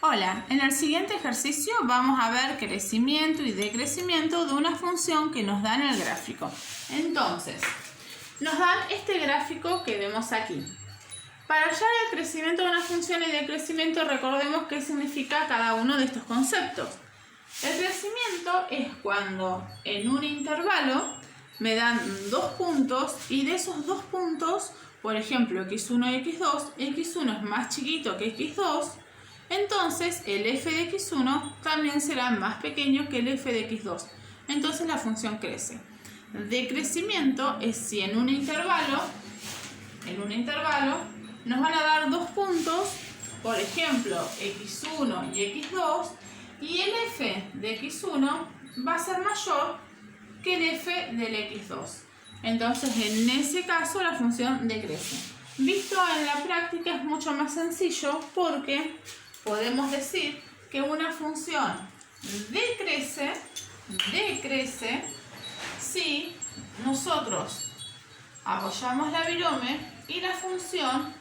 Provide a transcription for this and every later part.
Hola, en el siguiente ejercicio vamos a ver crecimiento y decrecimiento de una función que nos da en el gráfico. Entonces, nos dan este gráfico que vemos aquí. Para hallar el crecimiento de una función y decrecimiento, recordemos qué significa cada uno de estos conceptos. El crecimiento es cuando en un intervalo me dan dos puntos y de esos dos puntos, por ejemplo, x1 y x2, x1 es más chiquito que x2, entonces el f de x1 también será más pequeño que el f de x2. Entonces la función crece. Decrecimiento es si en un intervalo nos van a dar dos puntos, por ejemplo, x1 y x2, y el f de x1 va a ser mayor que el f del x2. Entonces, en ese caso, la función decrece. Visto en la práctica es mucho más sencillo porque podemos decir que una función decrece si nosotros apoyamos la virome y la función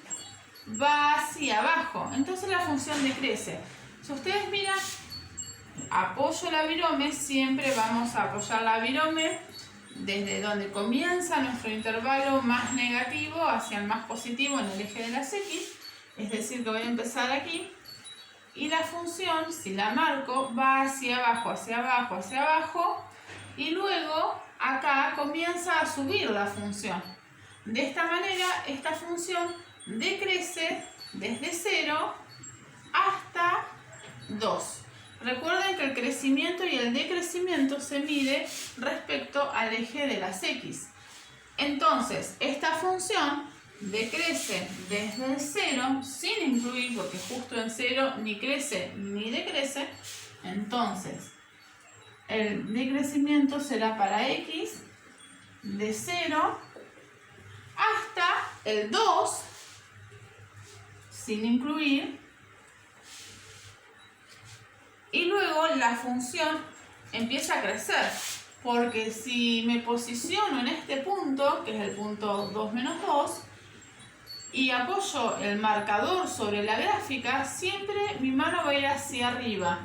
va hacia abajo. Entonces la función decrece. Si ustedes miran, apoyo la virome, siempre vamos a apoyar la virome desde donde comienza nuestro intervalo más negativo hacia el más positivo en el eje de las x. Es decir, que voy a empezar aquí. Y la función, si la marco, va hacia abajo, hacia abajo, hacia abajo. Y luego acá comienza a subir la función. De esta manera, esta función decrece desde 0 hasta 2. Recuerden que el crecimiento y el decrecimiento se mide respecto al eje de las x. Entonces, esta función decrece desde el 0 sin incluir, porque justo en 0 ni crece ni decrece. Entonces, el decrecimiento será para x de 0 hasta el 2 sin incluir. Y luego la función empieza a crecer, porque si me posiciono en este punto, que es el punto 2 menos 2, y apoyo el marcador sobre la gráfica, siempre mi mano va a ir hacia arriba.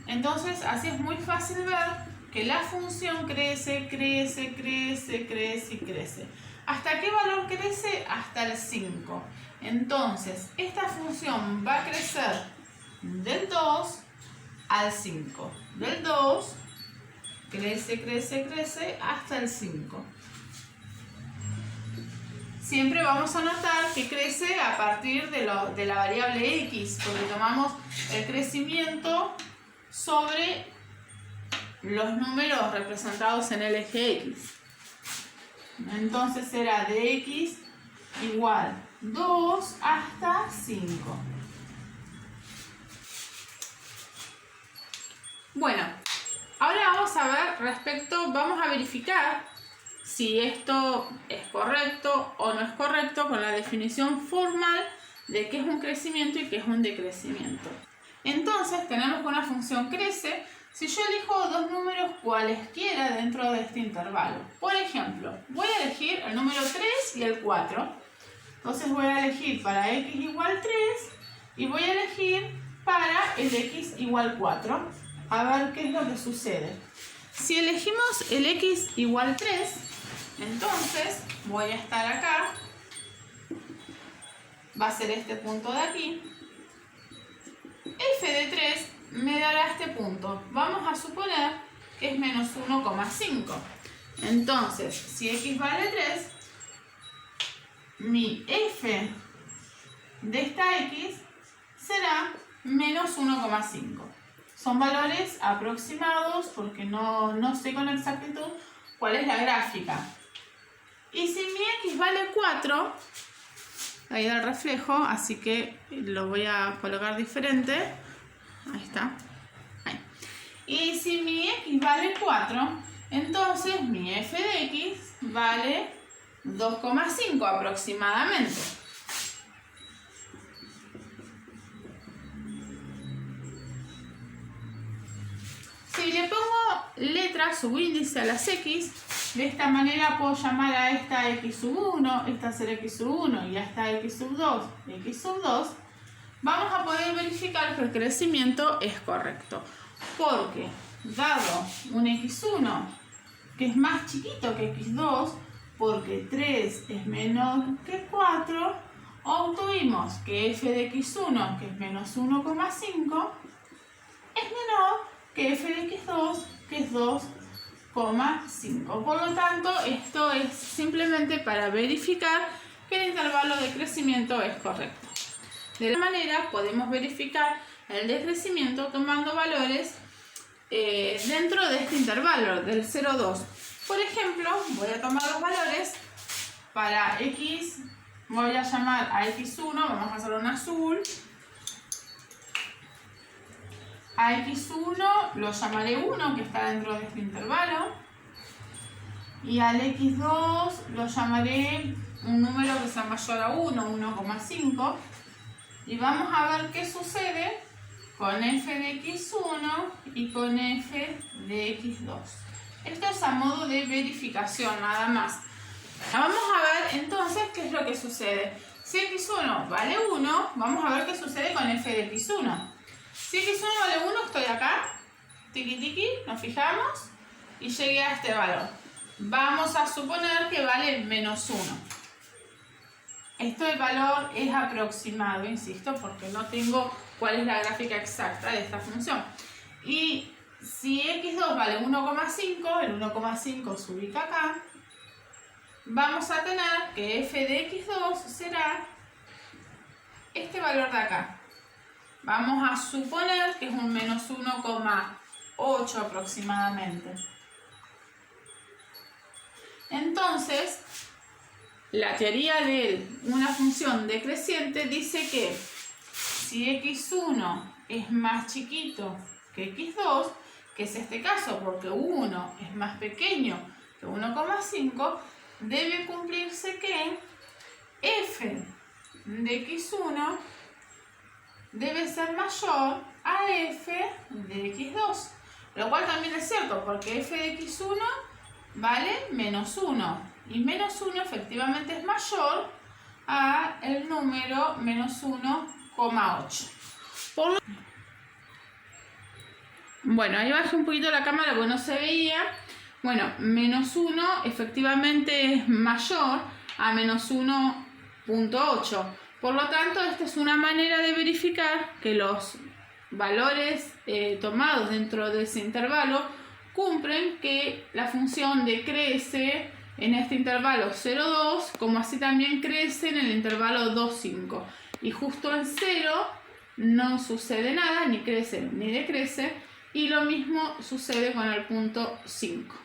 Entonces, así es muy fácil ver que la función crece, crece, crece, crece y crece. ¿Hasta qué valor crece? Hasta el 5. Entonces, esta función va a crecer del 2 al 5. Del 2, crece, crece, crece, hasta el 5. Siempre vamos a notar que crece a partir de la variable x, porque tomamos el crecimiento sobre los números representados en el eje x. Entonces será de x igual 2 hasta 5. Bueno, ahora vamos a ver vamos a verificar si esto es correcto o no es correcto con la definición formal de qué es un crecimiento y qué es un decrecimiento. Entonces tenemos que una función crece si yo elijo dos números cualesquiera dentro de este intervalo. Por ejemplo, voy a elegir el número 3 y el 4. Entonces voy a elegir para x igual 3 y voy a elegir para el x igual 4. A ver qué es lo que sucede. Si elegimos el x igual 3, entonces voy a estar acá. Va a ser este punto de aquí. F de 3 me dará este punto. Vamos a suponer que es menos 1,5. Entonces, si x vale 3, mi f de esta x será menos 1,5. Son valores aproximados porque no sé con exactitud cuál es la gráfica. Y si mi x vale 4, ahí da el reflejo, así que lo voy a colocar diferente. Ahí está. Ahí. Y si mi x vale 4, entonces mi f de x vale 2,5 aproximadamente. Si le pongo letra subíndice a las x, de esta manera puedo llamar a esta x sub 1, esta será x sub 1 y a esta x sub 2, x sub 2. vamos a poder verificar que el crecimiento es correcto. Porque dado un x1 que es más chiquito que x2, porque 3 es menor que 4, obtuvimos que f de x1, que es menos 1,5, es menor que f de x2, que es 2,5. Por lo tanto, esto es simplemente para verificar que el intervalo de crecimiento es correcto. De la manera podemos verificar el decrecimiento tomando valores dentro de este intervalo del 0, 2. Por ejemplo, voy a tomar los valores para x, voy a llamar a x1, vamos a hacerlo en azul. A x1 lo llamaré 1, que está dentro de este intervalo. Y al x2 lo llamaré un número que sea mayor a 1, 1,5. Y vamos a ver qué sucede con f de x1 y con f de x2. Esto es a modo de verificación, nada más. Vamos a ver entonces qué es lo que sucede. Si x1 vale 1, vamos a ver qué sucede con f de x1. Si x1 vale 1, estoy acá, tiqui tiqui, nos fijamos y llegué a este valor. Vamos a suponer que vale menos 1. Este valor es aproximado, insisto, porque no tengo cuál es la gráfica exacta de esta función. Y si x2 vale 1,5, el 1,5 se ubica acá, vamos a tener que f de x2 será este valor de acá. Vamos a suponer que es un menos 1,8 aproximadamente. Entonces, la teoría de una función decreciente dice que si x1 es más chiquito que x2, que es este caso porque 1 es más pequeño que 1,5, debe cumplirse que f de x1 debe ser mayor a f de x2, lo cual también es cierto porque f de x1 vale menos 1 y menos 1 efectivamente es mayor a el número menos 1,8. Bueno, ahí bajé un poquito la cámara porque no se veía. Bueno, menos 1 efectivamente es mayor a menos 1,8. Por lo tanto, esta es una manera de verificar que los valores tomados dentro de ese intervalo cumplen que la función decrece en este intervalo 0,2, como así también crece en el intervalo 2,5. Y justo en 0 no sucede nada, ni crece ni decrece, y lo mismo sucede con el punto 5.